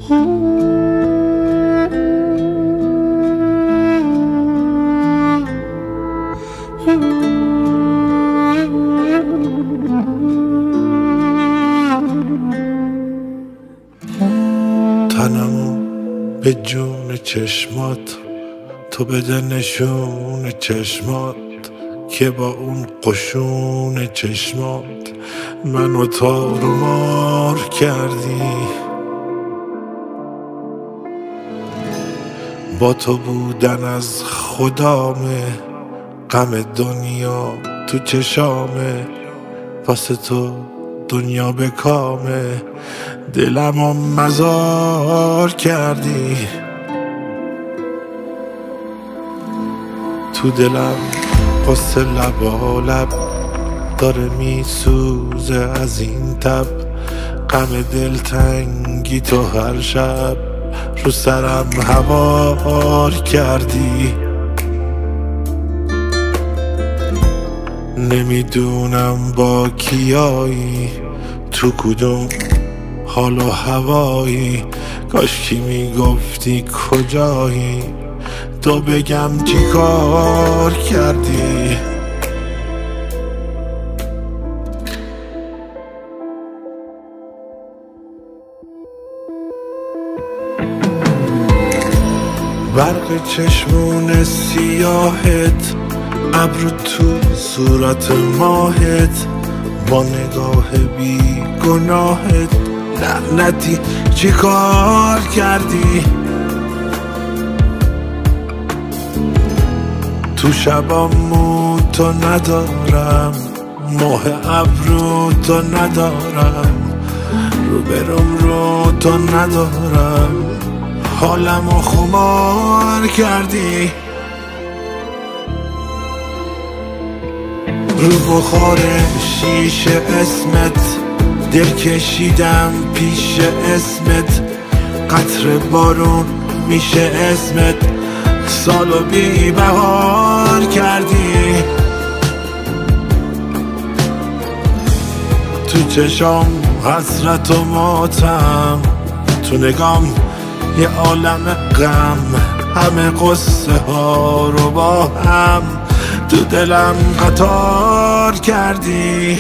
تنمو به جون چشمات، تو بده نشون چشمات که با اون قشون چشمات منو تار و مار کردی. با تو بودن از خدامه، غم دنیا تو چشامه، واسه تو دنیا به کامه، دلمو مزار کردی. تو دلم قصه لبالب داره میسوزه از این تب، غم دلتنگی تو هر شب رو سرم هوار کردی. نمیدونم با کیایی، تو کدوم حال و هوایی، کاشکی میگفتی کجایی تو بگم چی کار کردی. برق چشمون سیاهت، ابرو تو صورت ماهت، با نگاه بی گناهت لعنتی چی کار کردی. تو شبامو تو ندارم، ماه ابرو تو ندارم، رو برم رو تو ندارم، حالمو خمار کردی. رو بخار شیشه اسمت دل کشیدم پیش اسمت، قطر بارون میشه اسمت، سالو بی بهار کردی. تو چشام حسرت و ماتم، تو نگام یه عالم غم، همه قصه ها رو با هم تو دلم قطار کردی.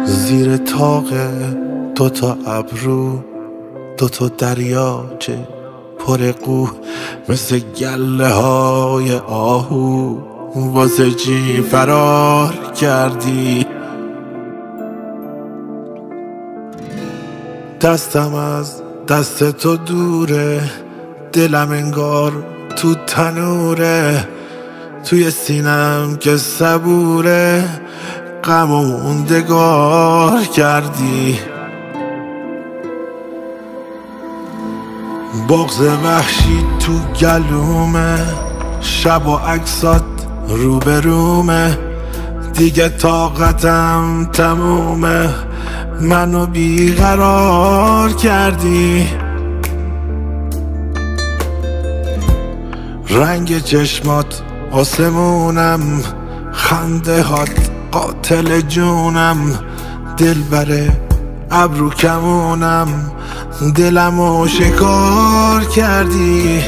زیر طاق دوتا ابرو، دوتا دریاچه پر قو، مثل گله های آهو واسه چی فرار کردی. دستم از دست تو دوره، دلم انگار تو تنوره، توی سینم که صبوره، غم و موندگار کردی. بغض وحشی تو گلومه، شب و عکسات روبرومه، دیگه طاقتم تمومه، منو بیقرار کردی. رنگ چشمات آسمونم، خنده هات قاتل جونم، دل بره ابرو کمونم، دلمو شکار کردی.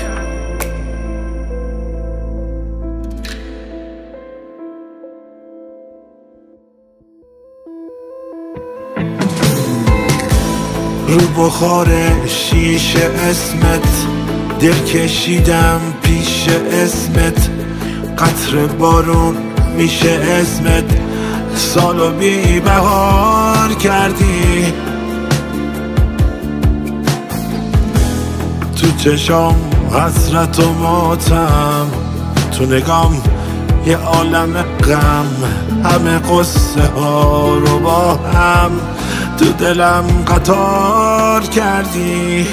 رو بخار شیشه اسمت دل کشیدم پیش اسمت، قطر بارون میشه اسمت، سالو بی بهار کردی. تو چشام حسرت و ماتم، تو نگام یه عالم غم، همه قصه ها رو با هم تو دلم قطار کردی.